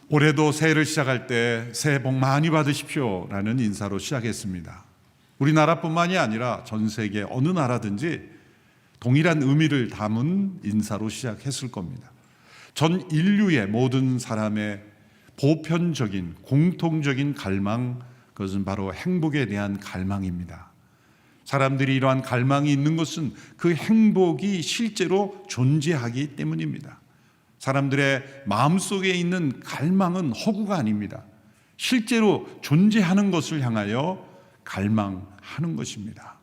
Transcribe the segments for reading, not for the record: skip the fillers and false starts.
올해도 새해를 시작할 때 새해 복 많이 받으십시오 라는 인사로 시작했습니다. 우리나라뿐만이 아니라 전 세계 어느 나라든지 동일한 의미를 담은 인사로 시작했을 겁니다. 전 인류의 모든 사람의 보편적인 공통적인 갈망, 그것은 바로 행복에 대한 갈망입니다. 사람들이 이러한 갈망이 있는 것은 그 행복이 실제로 존재하기 때문입니다. 사람들의 마음속에 있는 갈망은 허구가 아닙니다. 실제로 존재하는 것을 향하여 갈망하는 것입니다.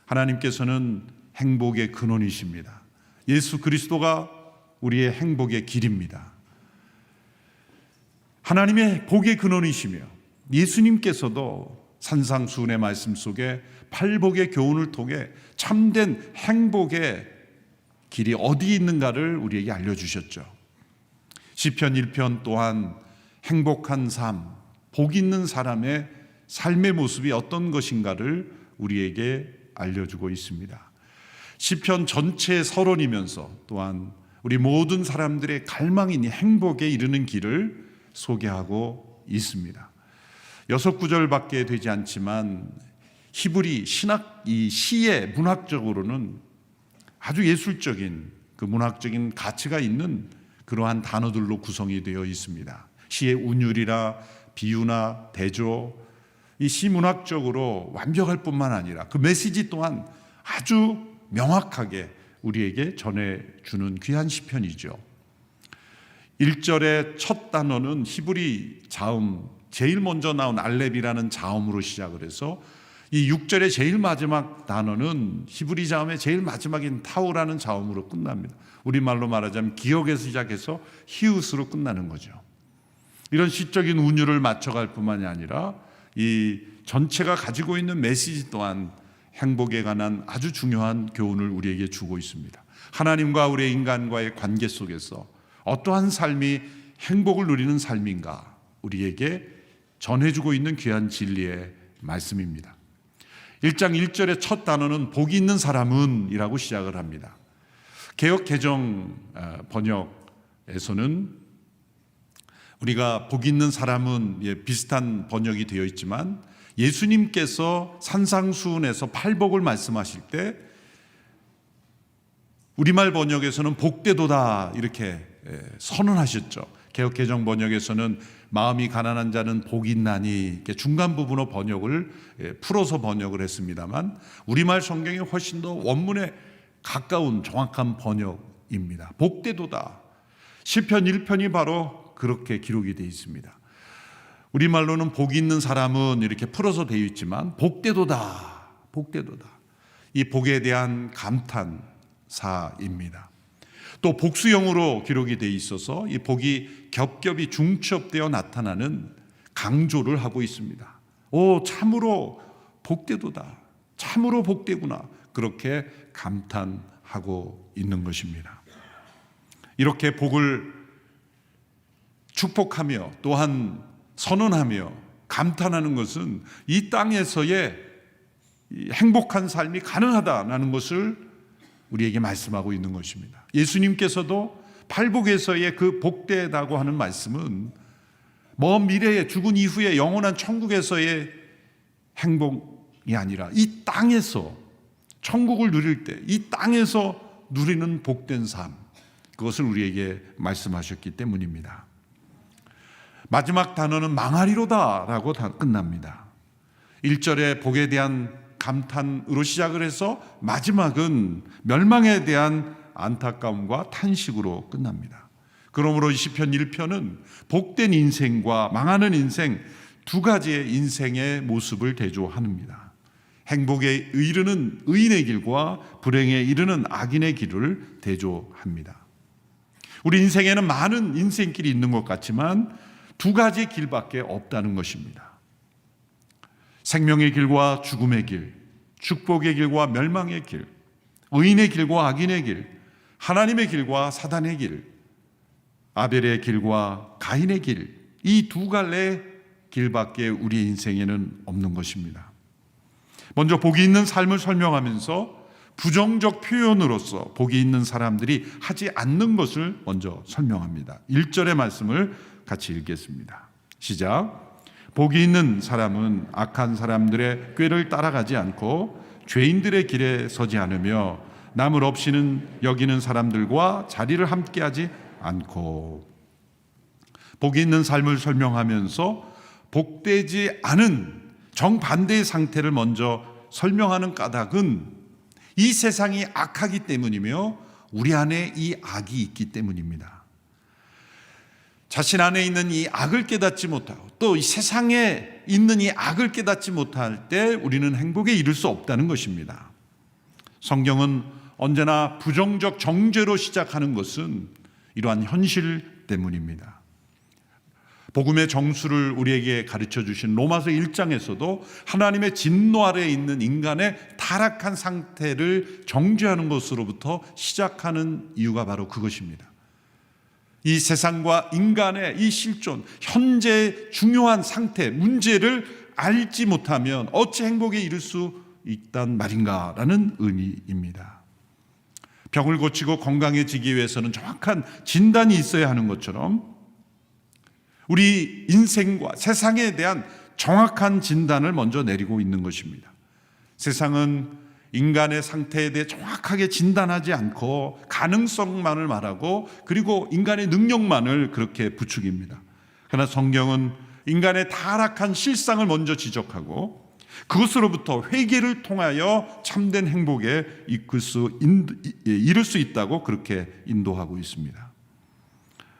하나님께서는 행복의 근원이십니다. 예수 그리스도가 우리의 행복의 길입니다. 하나님의 복의 근원이시며 예수님께서도 산상수훈의 말씀 속에 팔복의 교훈을 통해 참된 행복의 길이 어디 있는가를 우리에게 알려주셨죠. 시편 1편 또한 행복한 삶, 복 있는 사람의 삶의 모습이 어떤 것인가를 우리에게 알려주고 있습니다. 시편 전체의 서론이면서 또한 우리 모든 사람들의 갈망인 행복에 이르는 길을 소개하고 있습니다. 6구절밖에 되지 않지만 히브리 신학, 이 시의 문학적으로는 아주 예술적인 그 문학적인 가치가 있는 그러한 단어들로 구성이 되어 있습니다. 시의 운율이나 비유나 대조, 이 시 문학적으로 완벽할 뿐만 아니라 그 메시지 또한 아주 명확하게 우리에게 전해주는 귀한 시편이죠. 1절의 첫 단어는 히브리 자음, 제일 먼저 나온 알렙이라는 자음으로 시작을 해서 이 6절의 제일 마지막 단어는 히브리 자음의 제일 마지막인 타우라는 자음으로 끝납니다. 우리말로 말하자면 기역에서 시작해서 히읗으로 끝나는 거죠. 이런 시적인 운율을 맞춰갈 뿐만이 아니라 이 전체가 가지고 있는 메시지 또한 행복에 관한 아주 중요한 교훈을 우리에게 주고 있습니다. 하나님과 우리 인간과의 관계 속에서 어떠한 삶이 행복을 누리는 삶인가 우리에게 전해주고 있는 귀한 진리의 말씀입니다. 1장 1절의 첫 단어는 복이 있는 사람은 이라고 시작을 합니다. 개역 개정 번역에서는 우리가 복 있는 사람은 비슷한 번역이 되어 있지만 예수님께서 산상수훈에서 팔복을 말씀하실 때 우리말 번역에서는 복되도다 이렇게 선언하셨죠. 개역 개정 번역에서는 마음이 가난한 자는 복이 있나니 중간 부분으로 번역을 풀어서 번역을 했습니다만 우리말 성경이 훨씬 더 원문에 가까운 정확한 번역입니다. 복되도다. 시편 1편이 바로 그렇게 기록이 되어 있습니다. 우리말로는 복이 있는 사람은 이렇게 풀어서 되어 있지만 복되도다. 복되도다. 이 복에 대한 감탄사입니다. 또 복수형으로 기록이 되어 있어서 이 복이 겹겹이 중첩되어 나타나는 강조를 하고 있습니다. 오, 참으로 복되도다. 참으로 복되구나. 그렇게 감탄하고 있는 것입니다. 이렇게 복을 축복하며 또한 선언하며 감탄하는 것은 이 땅에서의 행복한 삶이 가능하다는 것을 우리에게 말씀하고 있는 것입니다. 예수님께서도 팔복에서의 그 복되다고 하는 말씀은 먼 미래에 죽은 이후에 영원한 천국에서의 행복이 아니라 이 땅에서 천국을 누릴 때 이 땅에서 누리는 복된 삶, 그것을 우리에게 말씀하셨기 때문입니다. 마지막 단어는 망하리로다 라고 끝납니다. 1절에 복에 대한 감탄으로 시작을 해서 마지막은 멸망에 대한 안타까움과 탄식으로 끝납니다. 그러므로 시편 1편은 복된 인생과 망하는 인생 두 가지의 인생의 모습을 대조합니다. 행복에 이르는 의인의 길과 불행에 이르는 악인의 길을 대조합니다. 우리 인생에는 많은 인생길이 있는 것 같지만 두 가지 길밖에 없다는 것입니다. 생명의 길과 죽음의 길, 축복의 길과 멸망의 길, 의인의 길과 악인의 길, 하나님의 길과 사단의 길, 아벨의 길과 가인의 길, 이 두 갈래의 길밖에 우리 인생에는 없는 것입니다. 먼저 복이 있는 삶을 설명하면서 부정적 표현으로서 복이 있는 사람들이 하지 않는 것을 먼저 설명합니다. 1절의 말씀을 같이 읽겠습니다. 시작. 복이 있는 사람은 악한 사람들의 꾀를 따라가지 않고 죄인들의 길에 서지 않으며 남을 없이는 여기는 사람들과 자리를 함께하지 않고. 복이 있는 삶을 설명하면서 복되지 않은 정반대의 상태를 먼저 설명하는 까닭은 이 세상이 악하기 때문이며 우리 안에 이 악이 있기 때문입니다. 자신 안에 있는 이 악을 깨닫지 못하고 또 이 세상에 있는 이 악을 깨닫지 못할 때 우리는 행복에 이를 수 없다는 것입니다. 성경은 언제나 부정적 정죄로 시작하는 것은 이러한 현실 때문입니다. 복음의 정수를 우리에게 가르쳐 주신 로마서 1장에서도 하나님의 진노 아래에 있는 인간의 타락한 상태를 정죄하는 것으로부터 시작하는 이유가 바로 그것입니다. 이 세상과 인간의 이 실존, 현재의 중요한 상태, 문제를 알지 못하면 어찌 행복에 이를 수 있단 말인가라는 의미입니다. 병을 고치고 건강해지기 위해서는 정확한 진단이 있어야 하는 것처럼 우리 인생과 세상에 대한 정확한 진단을 먼저 내리고 있는 것입니다. 세상은 인간의 상태에 대해 정확하게 진단하지 않고 가능성만을 말하고 그리고 인간의 능력만을 그렇게 부추깁니다. 그러나 성경은 인간의 타락한 실상을 먼저 지적하고 그것으로부터 회개를 통하여 참된 행복에 이를 수 있다고 그렇게 인도하고 있습니다.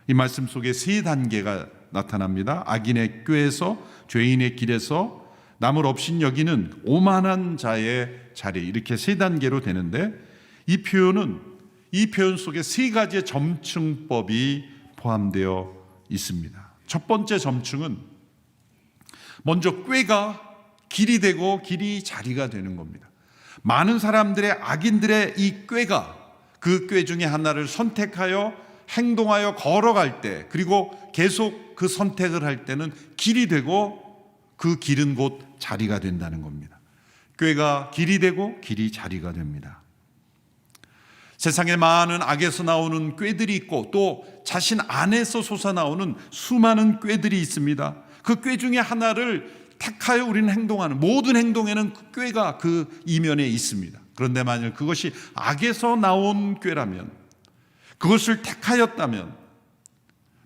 이 말씀 속에 세 단계가 나타납니다. 악인의 꾀에서, 죄인의 길에서, 남을 없인 여기는 오만한 자의 자리, 이렇게 세 단계로 되는데 이 표현 속에 세 가지의 점층법이 포함되어 있습니다. 첫 번째 점층은 먼저 꾀가 길이 되고 길이 자리가 되는 겁니다. 많은 사람들의 악인들의 이 꾀가 그 꾀 중에 하나를 선택하여 행동하여 걸어갈 때 그리고 계속 그 선택을 할 때는 길이 되고 그 길은 곧 자리가 된다는 겁니다. 꾀가 길이 되고 길이 자리가 됩니다. 세상에 많은 악에서 나오는 꾀들이 있고 또 자신 안에서 솟아나오는 수많은 꾀들이 있습니다. 그 꾀 중에 하나를 택하여 우리는 행동하는 모든 행동에는 꾀가 그 이면에 있습니다. 그런데 만일 그것이 악에서 나온 꾀라면 그것을 택하였다면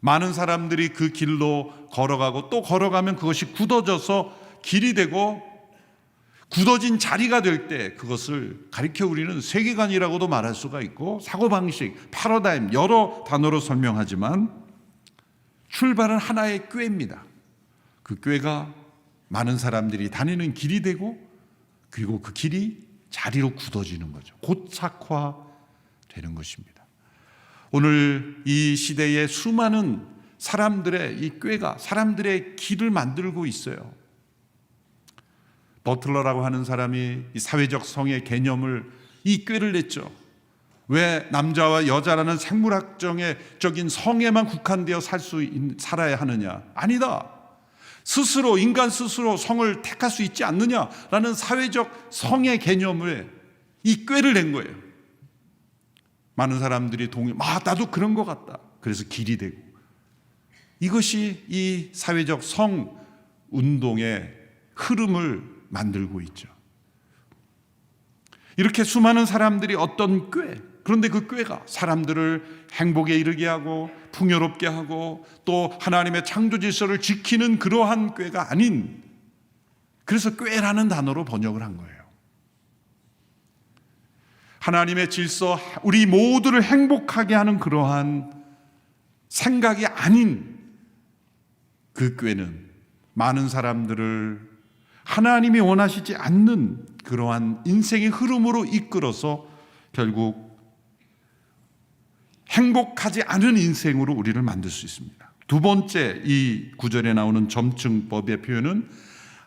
많은 사람들이 그 길로 걸어가고 또 걸어가면 그것이 굳어져서 길이 되고 굳어진 자리가 될 때 그것을 가리켜 우리는 세계관이라고도 말할 수가 있고 사고방식, 패러다임 여러 단어로 설명하지만 출발은 하나의 꾀입니다. 그 꾀가 많은 사람들이 다니는 길이 되고 그리고 그 길이 자리로 굳어지는 거죠. 고착화되는 것입니다. 오늘 이 시대에 수많은 사람들의 이 꾀가 사람들의 길을 만들고 있어요. 버틀러라고 하는 사람이 이 사회적 성의 개념을 이 꾀를 냈죠. 왜 남자와 여자라는 생물학적인 성에만 국한되어 살아야 하느냐? 아니다. 스스로 인간 스스로 성을 택할 수 있지 않느냐라는 사회적 성의 개념을 이 꾀를 낸 거예요. 많은 사람들이 나도 그런 것 같다. 그래서 길이 되고 이것이 이 사회적 성 운동의 흐름을 만들고 있죠. 이렇게 수많은 사람들이 어떤 꾀, 그런데 그 꾀가 사람들을 행복에 이르게 하고 풍요롭게 하고 또 하나님의 창조 질서를 지키는 그러한 꾀가 아닌, 그래서 꾀라는 단어로 번역을 한 거예요. 하나님의 질서, 우리 모두를 행복하게 하는 그러한 생각이 아닌 그 꾀는 많은 사람들을 하나님이 원하시지 않는 그러한 인생의 흐름으로 이끌어서 결국 행복하지 않은 인생으로 우리를 만들 수 있습니다. 두 번째 이 구절에 나오는 점층법의 표현은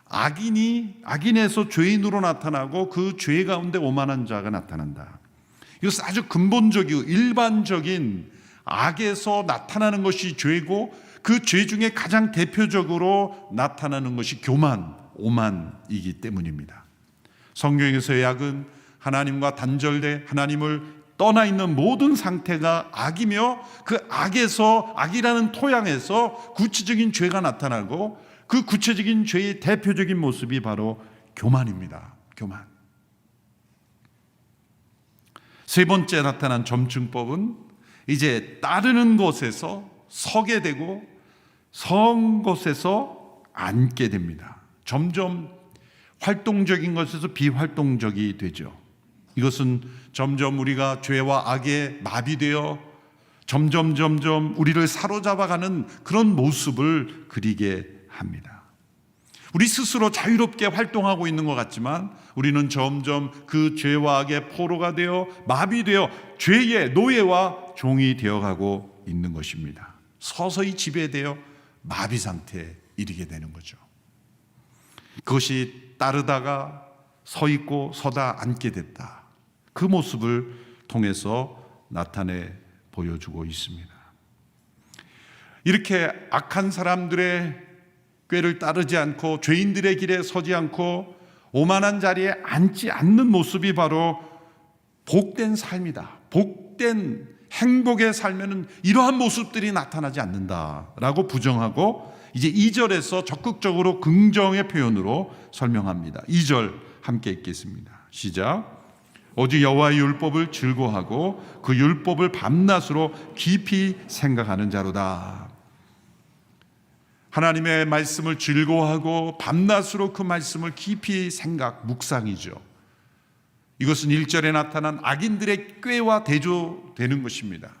악인에서 죄인으로 나타나고 그 죄 가운데 오만한 자가 나타난다. 이것은 아주 근본적이고 일반적인 악에서 나타나는 것이 죄고 그 죄 중에 가장 대표적으로 나타나는 것이 교만, 오만이기 때문입니다. 성경에서의 악은 하나님과 단절돼 하나님을 떠나 있는 모든 상태가 악이며 그 악이라는 토양에서 구체적인 죄가 나타나고 그 구체적인 죄의 대표적인 모습이 바로 교만입니다. 교만. 세 번째 나타난 점증법은 이제 따르는 것에서 서게 되고 선 것에서 앉게 됩니다. 점점 활동적인 것에서 비활동적이 되죠. 이것은 점점 우리가 죄와 악에 마비되어 점점 우리를 사로잡아가는 그런 모습을 그리게 합니다. 우리 스스로 자유롭게 활동하고 있는 것 같지만 우리는 점점 그 죄와 악의 포로가 되어 마비되어 죄의 노예와 종이 되어가고 있는 것입니다. 서서히 지배되어 마비 상태에 이르게 되는 거죠. 그것이 따르다가 서 있고 서다 앉게 됐다. 그 모습을 통해서 나타내 보여주고 있습니다. 이렇게 악한 사람들의 꾀를 따르지 않고 죄인들의 길에 서지 않고 오만한 자리에 앉지 않는 모습이 바로 복된 삶이다. 복된 행복의 삶에는 이러한 모습들이 나타나지 않는다라고 부정하고 이제 2절에서 적극적으로 긍정의 표현으로 설명합니다. 2절 함께 읽겠습니다. 시작. 오직 여호와의 율법을 즐거워하고 그 율법을 밤낮으로 깊이 생각하는 자로다. 하나님의 말씀을 즐거워하고 밤낮으로 그 말씀을 깊이 묵상이죠. 이것은 1절에 나타난 악인들의 꾀와 대조되는 것입니다.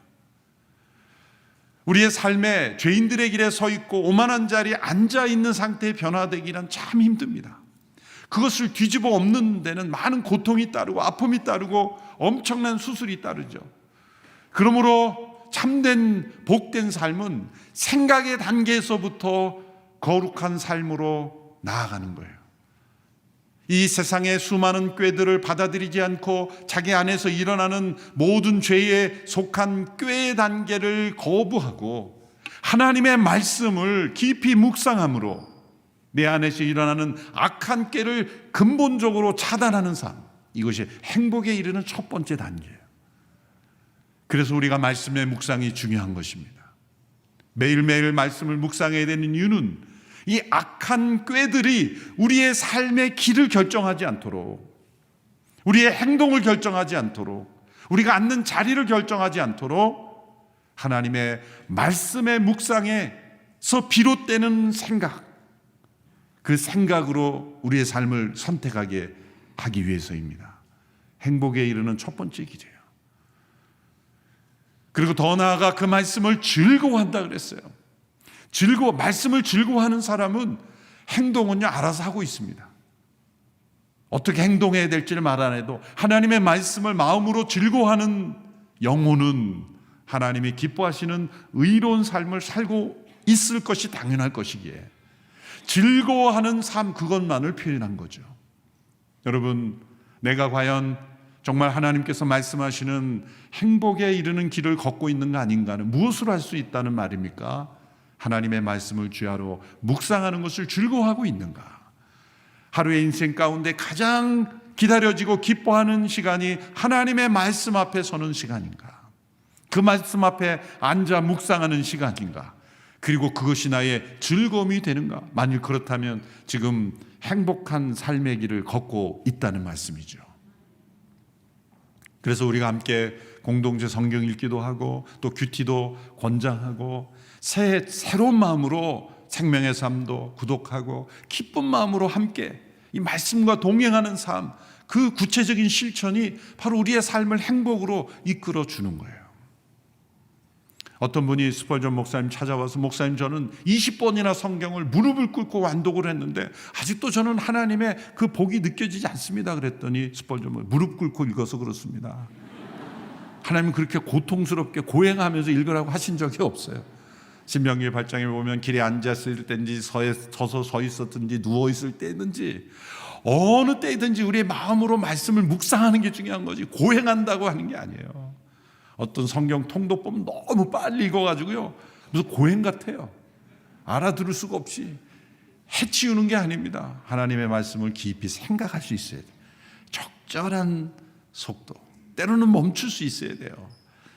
우리의 삶에 죄인들의 길에 서 있고 오만한 자리에 앉아 있는 상태에 변화되기란 참 힘듭니다. 그것을 뒤집어 엎는 데는 많은 고통이 따르고 아픔이 따르고 엄청난 수술이 따르죠. 그러므로 참된 복된 삶은 생각의 단계에서부터 거룩한 삶으로 나아가는 거예요. 이 세상의 수많은 꾀들을 받아들이지 않고 자기 안에서 일어나는 모든 죄에 속한 꾀의 단계를 거부하고 하나님의 말씀을 깊이 묵상함으로 내 안에서 일어나는 악한 꾀를 근본적으로 차단하는 삶, 이것이 행복에 이르는 첫 번째 단계예요. 그래서 우리가 말씀의 묵상이 중요한 것입니다. 매일매일 말씀을 묵상해야 되는 이유는 이 악한 꾀들이 우리의 삶의 길을 결정하지 않도록, 우리의 행동을 결정하지 않도록, 우리가 앉는 자리를 결정하지 않도록 하나님의 말씀의 묵상에서 비롯되는 생각, 그 생각으로 우리의 삶을 선택하게 하기 위해서입니다. 행복에 이르는 첫 번째 길이에요. 그리고 더 나아가 그 말씀을 즐거워한다 그랬어요. 말씀을 즐거워하는 사람은 행동은요 알아서 하고 있습니다. 어떻게 행동해야 될지를 말 안 해도 하나님의 말씀을 마음으로 즐거워하는 영혼은 하나님이 기뻐하시는 의로운 삶을 살고 있을 것이 당연할 것이기에 즐거워하는 삶, 그것만을 표현한 거죠. 여러분, 내가 과연 정말 하나님께서 말씀하시는 행복에 이르는 길을 걷고 있는가 아닌가는 무엇으로 할 수 있다는 말입니까? 하나님의 말씀을 주야로 묵상하는 것을 즐거워하고 있는가? 하루의 인생 가운데 가장 기다려지고 기뻐하는 시간이 하나님의 말씀 앞에 서는 시간인가? 그 말씀 앞에 앉아 묵상하는 시간인가? 그리고 그것이 나의 즐거움이 되는가? 만일 그렇다면 지금 행복한 삶의 길을 걷고 있다는 말씀이죠. 그래서 우리가 함께 공동체 성경 읽기도 하고 또 큐티도 권장하고 새로운 마음으로 생명의 삶도 구독하고 기쁜 마음으로 함께 이 말씀과 동행하는 삶, 그 구체적인 실천이 바로 우리의 삶을 행복으로 이끌어 주는 거예요. 어떤 분이 스펄전 목사님 찾아와서 목사님 저는 20번이나 성경을 무릎을 꿇고 완독을 했는데 아직도 저는 하나님의 그 복이 느껴지지 않습니다. 그랬더니 스펄전 무릎 꿇고 읽어서 그렇습니다. 하나님은 그렇게 고통스럽게 고행하면서 읽으라고 하신 적이 없어요. 신명기 8장에 보면 길에 앉았을 때인지 서서 서 있었든지 누워 있을 때든지 어느 때든지 우리의 마음으로 말씀을 묵상하는 게 중요한 거지 고행한다고 하는 게 아니에요. 어떤 성경 통독 보면 너무 빨리 읽어가지고요 무슨 고행 같아요. 알아들을 수가 없이 해치우는 게 아닙니다. 하나님의 말씀을 깊이 생각할 수 있어야 돼요. 적절한 속도, 때로는 멈출 수 있어야 돼요.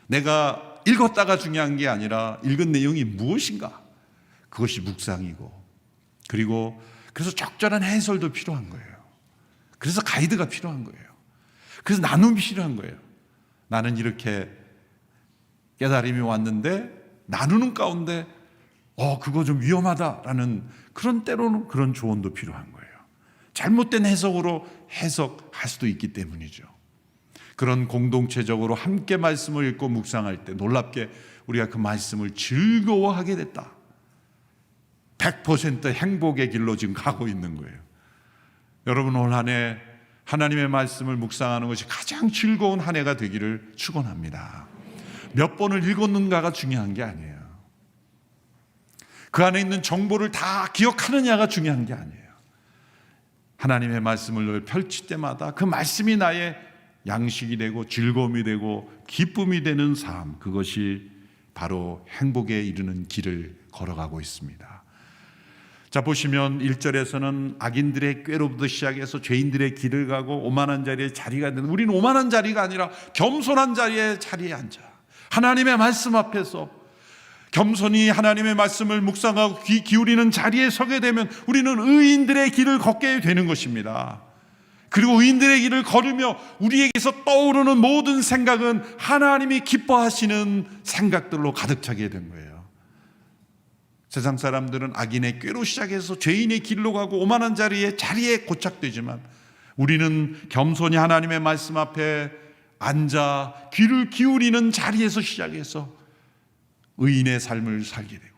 내가 읽었다가 중요한 게 아니라 읽은 내용이 무엇인가, 그것이 묵상이고, 그리고 그래서 적절한 해설도 필요한 거예요. 그래서 가이드가 필요한 거예요. 그래서 나눔이 필요한 거예요. 나는 이렇게 깨달음이 왔는데 나누는 가운데 그거 좀 위험하다라는 그런, 때로는 그런 조언도 필요한 거예요. 잘못된 해석으로 해석할 수도 있기 때문이죠. 그런 공동체적으로 함께 말씀을 읽고 묵상할 때 놀랍게 우리가 그 말씀을 즐거워하게 됐다. 100% 행복의 길로 지금 가고 있는 거예요. 여러분, 올 한 해 하나님의 말씀을 묵상하는 것이 가장 즐거운 한 해가 되기를 축원합니다. 몇 번을 읽었는가가 중요한 게 아니에요. 그 안에 있는 정보를 다 기억하느냐가 중요한 게 아니에요. 하나님의 말씀을 늘 펼칠 때마다 그 말씀이 나의 양식이 되고 즐거움이 되고 기쁨이 되는 삶, 그것이 바로 행복에 이르는 길을 걸어가고 있습니다. 자, 보시면 1절에서는 악인들의 꾀로부터 시작해서 죄인들의 길을 가고 오만한 자리에 자리가 되는, 우리는 오만한 자리가 아니라 겸손한 자리에 앉아 하나님의 말씀 앞에서 겸손히 하나님의 말씀을 묵상하고 귀 기울이는 자리에 서게 되면 우리는 의인들의 길을 걷게 되는 것입니다. 그리고 의인들의 길을 걸으며 우리에게서 떠오르는 모든 생각은 하나님이 기뻐하시는 생각들로 가득 차게 된 거예요. 세상 사람들은 악인의 꾀로 시작해서 죄인의 길로 가고 오만한 자리에 고착되지만 우리는 겸손히 하나님의 말씀 앞에 앉아 귀를 기울이는 자리에서 시작해서 의인의 삶을 살게 되고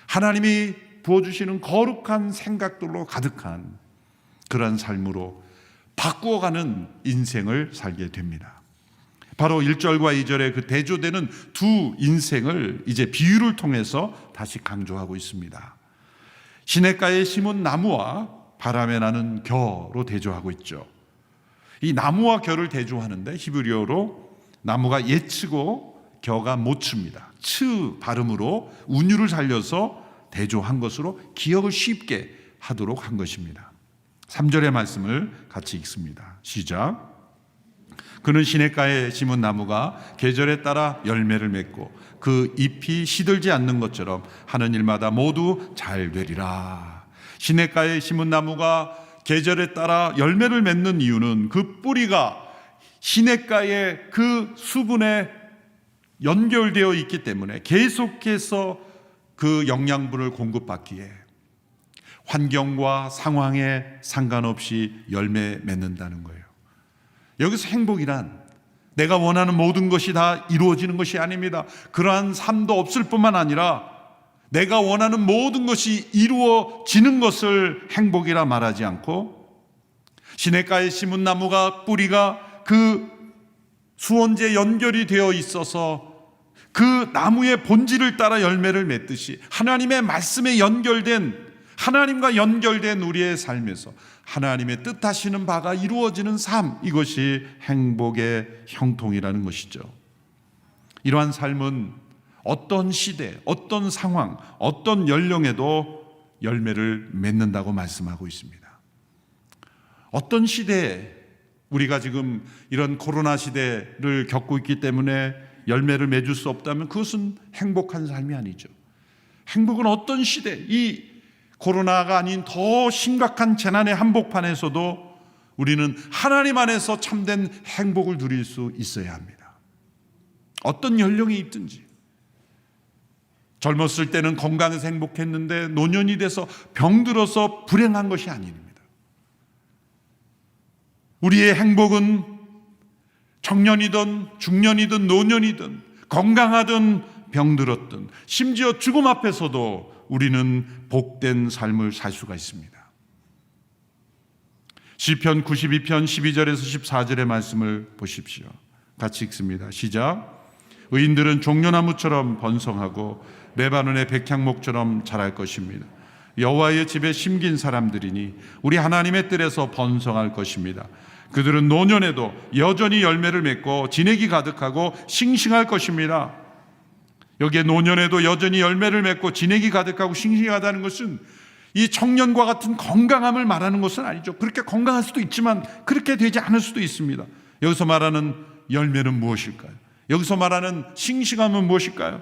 하나님이 부어주시는 거룩한 생각들로 가득한 그런 삶으로 바꾸어가는 인생을 살게 됩니다. 바로 1절과 2절의 그 대조되는 두 인생을 이제 비유를 통해서 다시 강조하고 있습니다. 시냇가에 심은 나무와 바람에 나는 겨로 대조하고 있죠. 이 나무와 겨를 대조하는데 히브리어로 나무가 예츠고 겨가 모츠입니다. 츠 발음으로 운율을 살려서 대조한 것으로 기억을 쉽게 하도록 한 것입니다. 3절의 말씀을 같이 읽습니다. 시작. 그는 시냇가에 심은 나무가 계절에 따라 열매를 맺고 그 잎이 시들지 않는 것처럼 하는 일마다 모두 잘 되리라. 시냇가에 심은 나무가 계절에 따라 열매를 맺는 이유는 그 뿌리가 시냇가의 그 수분에 연결되어 있기 때문에 계속해서 그 영양분을 공급받기에 환경과 상황에 상관없이 열매 맺는다는 거예요. 여기서 행복이란 내가 원하는 모든 것이 다 이루어지는 것이 아닙니다. 그러한 삶도 없을 뿐만 아니라 내가 원하는 모든 것이 이루어지는 것을 행복이라 말하지 않고 시냇가에 심은 나무가 뿌리가 그 수원지에 연결이 되어 있어서 그 나무의 본질을 따라 열매를 맺듯이 하나님의 말씀에 하나님과 연결된 우리의 삶에서 하나님의 뜻하시는 바가 이루어지는 삶, 이것이 행복의 형통이라는 것이죠. 이러한 삶은 어떤 시대, 어떤 상황, 어떤 연령에도 열매를 맺는다고 말씀하고 있습니다. 어떤 시대에 우리가 지금 이런 코로나 시대를 겪고 있기 때문에 열매를 맺을 수 없다면 그것은 행복한 삶이 아니죠. 행복은 어떤 시대, 이 코로나가 아닌 더 심각한 재난의 한복판에서도 우리는 하나님 안에서 참된 행복을 누릴 수 있어야 합니다. 어떤 연령에 있든지. 젊었을 때는 건강해서 행복했는데 노년이 돼서 병들어서 불행한 것이 아닙니다. 우리의 행복은 청년이든 중년이든 노년이든 건강하든 병들었든 심지어 죽음 앞에서도 우리는 복된 삶을 살 수가 있습니다. 시편 92편 12절에서 14절의 말씀을 보십시오. 같이 읽습니다. 시작. 의인들은 종려나무처럼 번성하고 레바논의 백향목처럼 자랄 것입니다. 여호와의 집에 심긴 사람들이니 우리 하나님의 뜰에서 번성할 것입니다. 그들은 노년에도 여전히 열매를 맺고 진액이 가득하고 싱싱할 것입니다. 여기에 노년에도 여전히 열매를 맺고 진액이 가득하고 싱싱하다는 것은 이 청년과 같은 건강함을 말하는 것은 아니죠. 그렇게 건강할 수도 있지만 그렇게 되지 않을 수도 있습니다. 여기서 말하는 열매는 무엇일까요? 여기서 말하는 싱싱함은 무엇일까요?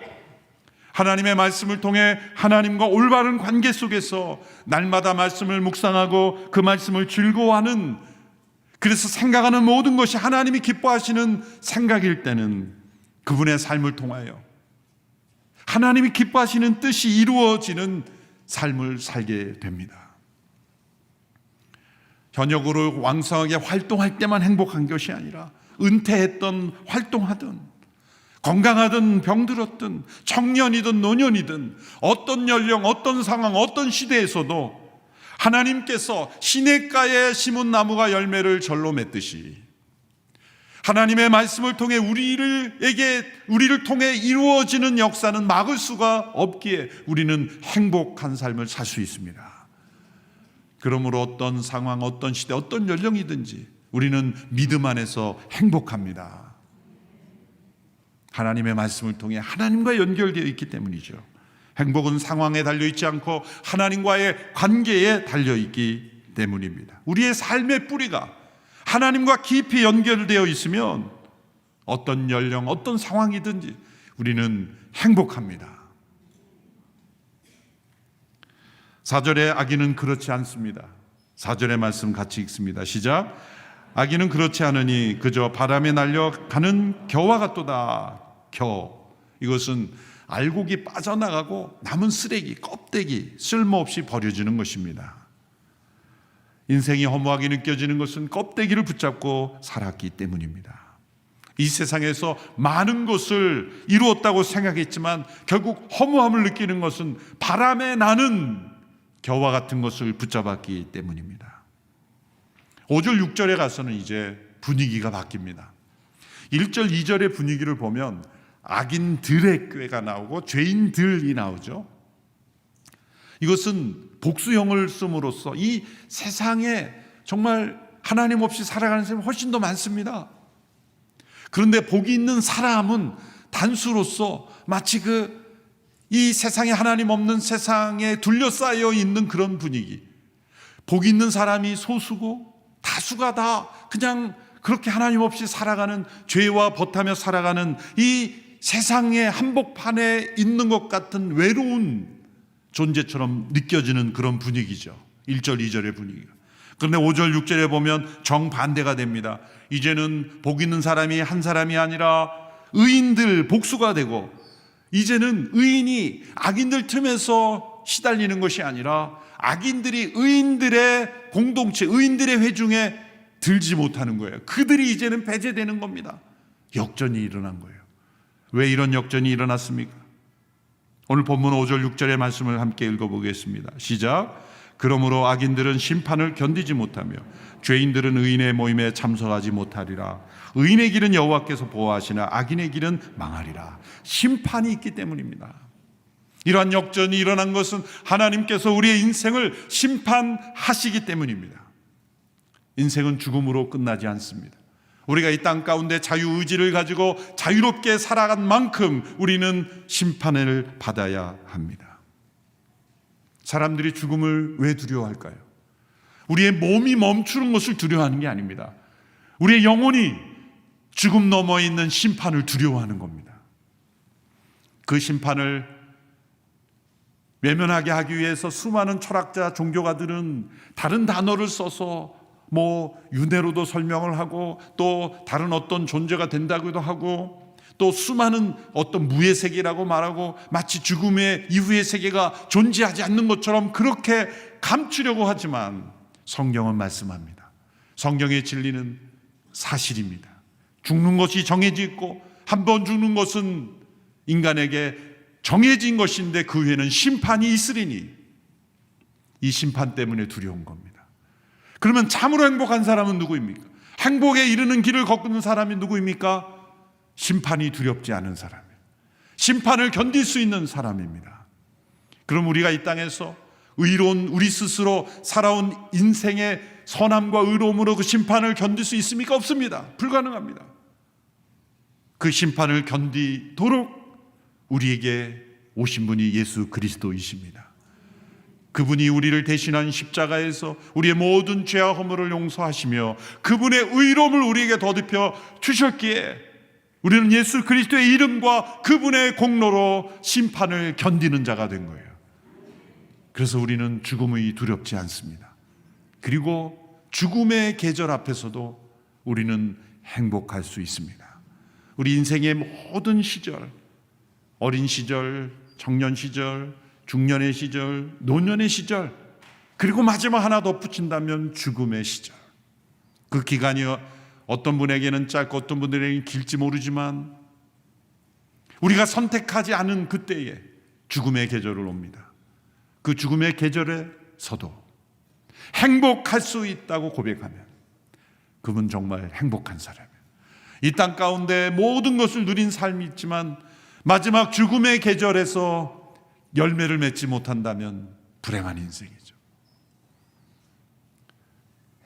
하나님의 말씀을 통해 하나님과 올바른 관계 속에서 날마다 말씀을 묵상하고 그 말씀을 즐거워하는, 그래서 생각하는 모든 것이 하나님이 기뻐하시는 생각일 때는 그분의 삶을 통하여 하나님이 기뻐하시는 뜻이 이루어지는 삶을 살게 됩니다. 현역으로 왕성하게 활동할 때만 행복한 것이 아니라 은퇴했던 활동하든 건강하든 병들었든 청년이든 노년이든 어떤 연령, 어떤 상황, 어떤 시대에서도 하나님께서 시냇가에 심은 나무가 열매를 절로 맺듯이 하나님의 말씀을 통해 우리를 통해 이루어지는 역사는 막을 수가 없기에 우리는 행복한 삶을 살 수 있습니다. 그러므로 어떤 상황, 어떤 시대, 어떤 연령이든지 우리는 믿음 안에서 행복합니다. 하나님의 말씀을 통해 하나님과 연결되어 있기 때문이죠. 행복은 상황에 달려있지 않고 하나님과의 관계에 달려있기 때문입니다. 우리의 삶의 뿌리가 하나님과 깊이 연결되어 있으면 어떤 연령, 어떤 상황이든지 우리는 행복합니다. 4절의 아기는 그렇지 않습니다. 4절의 말씀 같이 읽습니다. 시작. 아기는 그렇지 않으니 그저 바람에 날려가는 겨와 같도다. 겨, 이것은 알곡이 빠져나가고 남은 쓰레기, 껍데기, 쓸모없이 버려지는 것입니다. 인생이 허무하게 느껴지는 것은 껍데기를 붙잡고 살았기 때문입니다. 이 세상에서 많은 것을 이루었다고 생각했지만 결국 허무함을 느끼는 것은 바람에 나는 겨와 같은 것을 붙잡았기 때문입니다. 5절, 6절에 가서는 이제 분위기가 바뀝니다. 1절, 2절의 분위기를 보면 악인들의 꾀가 나오고 죄인들이 나오죠. 이것은 복수형을 씀으로써 이 세상에 정말 하나님 없이 살아가는 사람이 훨씬 더 많습니다. 그런데 복이 있는 사람은 단수로서 마치 이 세상에 하나님 없는 세상에 둘러싸여 있는 그런 분위기, 복이 있는 사람이 소수고 다수가 다 그냥 그렇게 하나님 없이 살아가는, 죄와 벗하며 살아가는 이 세상의 한복판에 있는 것 같은 외로운 존재처럼 느껴지는 그런 분위기죠. 1절, 2절의 분위기가. 그런데 5절, 6절에 보면 정반대가 됩니다. 이제는 복 있는 사람이 한 사람이 아니라 의인들 복수가 되고, 이제는 의인이 악인들 틈에서 시달리는 것이 아니라 악인들이 의인들의 공동체, 의인들의 회중에 들지 못하는 거예요. 그들이 이제는 배제되는 겁니다. 역전이 일어난 거예요. 왜 이런 역전이 일어났습니까? 오늘 본문 5절 6절의 말씀을 함께 읽어보겠습니다. 시작. 그러므로 악인들은 심판을 견디지 못하며 죄인들은 의인의 모임에 참석하지 못하리라. 의인의 길은 여호와께서 보호하시나 악인의 길은 망하리라. 심판이 있기 때문입니다. 이러한 역전이 일어난 것은 하나님께서 우리의 인생을 심판하시기 때문입니다. 인생은 죽음으로 끝나지 않습니다. 우리가 이 땅 가운데 자유의지를 가지고 자유롭게 살아간 만큼 우리는 심판을 받아야 합니다. 사람들이 죽음을 왜 두려워할까요? 우리의 몸이 멈추는 것을 두려워하는 게 아닙니다. 우리의 영혼이 죽음 너머에 있는 심판을 두려워하는 겁니다. 그 심판을 외면하게 하기 위해서 수많은 철학자, 종교가들은 다른 단어를 써서 윤회로도 설명을 하고 또 다른 어떤 존재가 된다고도 하고 또 수많은 어떤 무의 세계라고 말하고 마치 죽음의 이후의 세계가 존재하지 않는 것처럼 그렇게 감추려고 하지만 성경은 말씀합니다. 성경의 진리는 사실입니다. 죽는 것이 정해져 있고 한 번 죽는 것은 인간에게 정해진 것인데 그 후에는 심판이 있으리니 이 심판 때문에 두려운 겁니다. 그러면 참으로 행복한 사람은 누구입니까? 행복에 이르는 길을 걷는 사람이 누구입니까? 심판이 두렵지 않은 사람이에요. 심판을 견딜 수 있는 사람입니다. 그럼 우리가 이 땅에서 의로운 우리 스스로 살아온 인생의 선함과 의로움으로 그 심판을 견딜 수 있습니까? 없습니다. 불가능합니다. 그 심판을 견디도록 우리에게 오신 분이 예수 그리스도이십니다. 그분이 우리를 대신한 십자가에서 우리의 모든 죄와 허물을 용서하시며 그분의 의로움을 우리에게 더듬혀 주셨기에 우리는 예수 그리스도의 이름과 그분의 공로로 심판을 견디는 자가 된 거예요. 그래서 우리는 죽음이 두렵지 않습니다. 그리고 죽음의 계절 앞에서도 우리는 행복할 수 있습니다. 우리 인생의 모든 시절, 어린 시절, 청년 시절, 중년의 시절, 노년의 시절, 그리고 마지막 하나 덧붙인다면 죽음의 시절. 그 기간이 어떤 분에게는 짧고 어떤 분들에게는 길지 모르지만 우리가 선택하지 않은 그때에 죽음의 계절을 옵니다. 그 죽음의 계절에서도 행복할 수 있다고 고백하면 그분 정말 행복한 사람이에요. 이 땅 가운데 모든 것을 누린 삶이 있지만 마지막 죽음의 계절에서 열매를 맺지 못한다면 불행한 인생이죠.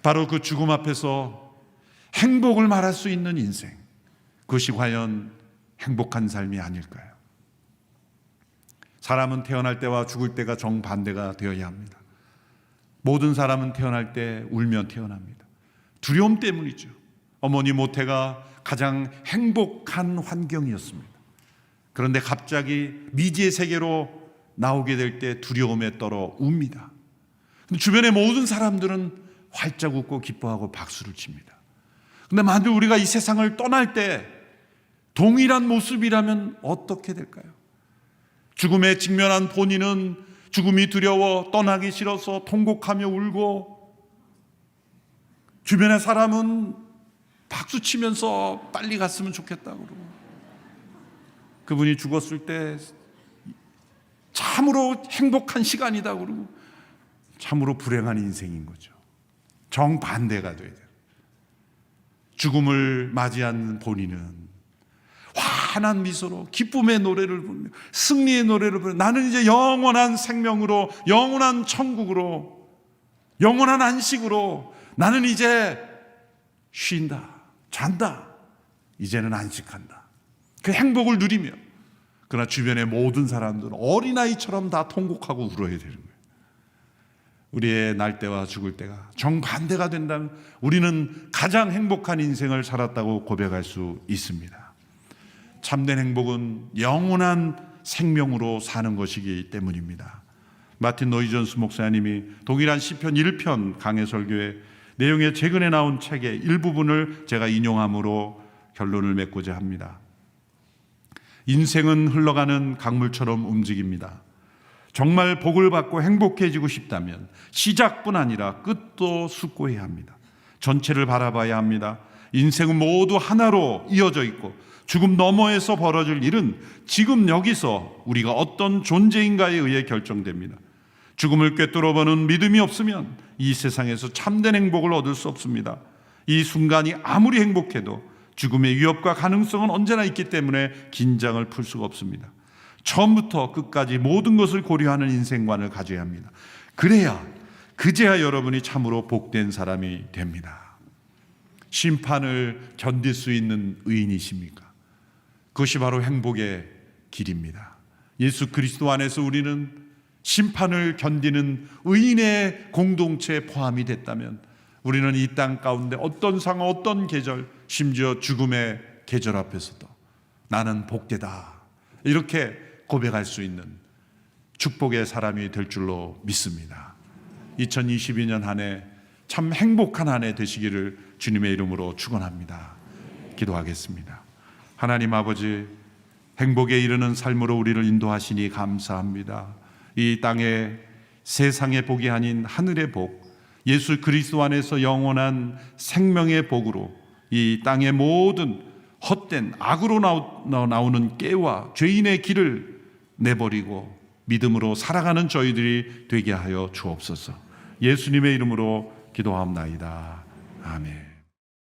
바로 그 죽음 앞에서 행복을 말할 수 있는 인생, 그것이 과연 행복한 삶이 아닐까요? 사람은 태어날 때와 죽을 때가 정반대가 되어야 합니다. 모든 사람은 태어날 때 울며 태어납니다. 두려움 때문이죠. 어머니 모태가 가장 행복한 환경이었습니다. 그런데 갑자기 미지의 세계로 나오게 될 때 두려움에 떨어 웁니다. 주변의 모든 사람들은 활짝 웃고 기뻐하고 박수를 칩니다. 그런데 만약 우리가 이 세상을 떠날 때 동일한 모습이라면 어떻게 될까요? 죽음에 직면한 본인은 죽음이 두려워 떠나기 싫어서 통곡하며 울고, 주변의 사람은 박수치면서 빨리 갔으면 좋겠다고 그러고, 그분이 죽었을 때 참으로 행복한 시간이다 그러고, 참으로 불행한 인생인 거죠. 정반대가 돼야 돼요. 죽음을 맞이한 본인은 환한 미소로 기쁨의 노래를 부르며 승리의 노래를 부르며 나는 이제 영원한 생명으로, 영원한 천국으로, 영원한 안식으로 나는 이제 쉰다, 잔다, 이제는 안식한다, 그 행복을 누리며. 그러나 주변의 모든 사람들은 어린아이처럼 다 통곡하고 울어야 되는 거예요. 우리의 날 때와 죽을 때가 정반대가 된다면 우리는 가장 행복한 인생을 살았다고 고백할 수 있습니다. 참된 행복은 영원한 생명으로 사는 것이기 때문입니다. 마틴 노이전스 목사님이 동일한 시편 1편 강해 설교의 내용에 최근에 나온 책의 일부분을 제가 인용함으로 결론을 맺고자 합니다. 인생은 흘러가는 강물처럼 움직입니다. 정말 복을 받고 행복해지고 싶다면 시작뿐 아니라 끝도 숙고해야 합니다. 전체를 바라봐야 합니다. 인생은 모두 하나로 이어져 있고 죽음 너머에서 벌어질 일은 지금 여기서 우리가 어떤 존재인가에 의해 결정됩니다. 죽음을 꿰뚫어보는 믿음이 없으면 이 세상에서 참된 행복을 얻을 수 없습니다. 이 순간이 아무리 행복해도 죽음의 위협과 가능성은 언제나 있기 때문에 긴장을 풀 수가 없습니다. 처음부터 끝까지 모든 것을 고려하는 인생관을 가져야 합니다. 그제야 여러분이 참으로 복된 사람이 됩니다. 심판을 견딜 수 있는 의인이십니까? 그것이 바로 행복의 길입니다. 예수 그리스도 안에서 우리는 심판을 견디는 의인의 공동체에 포함이 됐다면 우리는 이 땅 가운데 어떤 상황, 어떤 계절, 심지어 죽음의 계절 앞에서도 나는 복되다, 이렇게 고백할 수 있는 축복의 사람이 될 줄로 믿습니다. 2022년 한 해 참 행복한 한 해 되시기를 주님의 이름으로 축원합니다. 기도하겠습니다. 하나님 아버지, 행복에 이르는 삶으로 우리를 인도하시니 감사합니다. 이 땅의 세상의 복이 아닌 하늘의 복, 예수 그리스도 안에서 영원한 생명의 복으로 이 땅의 모든 헛된 악으로 나오는 깨와 죄인의 길을 내버리고 믿음으로 살아가는 저희들이 되게 하여 주옵소서. 예수님의 이름으로 기도합나이다. 아멘.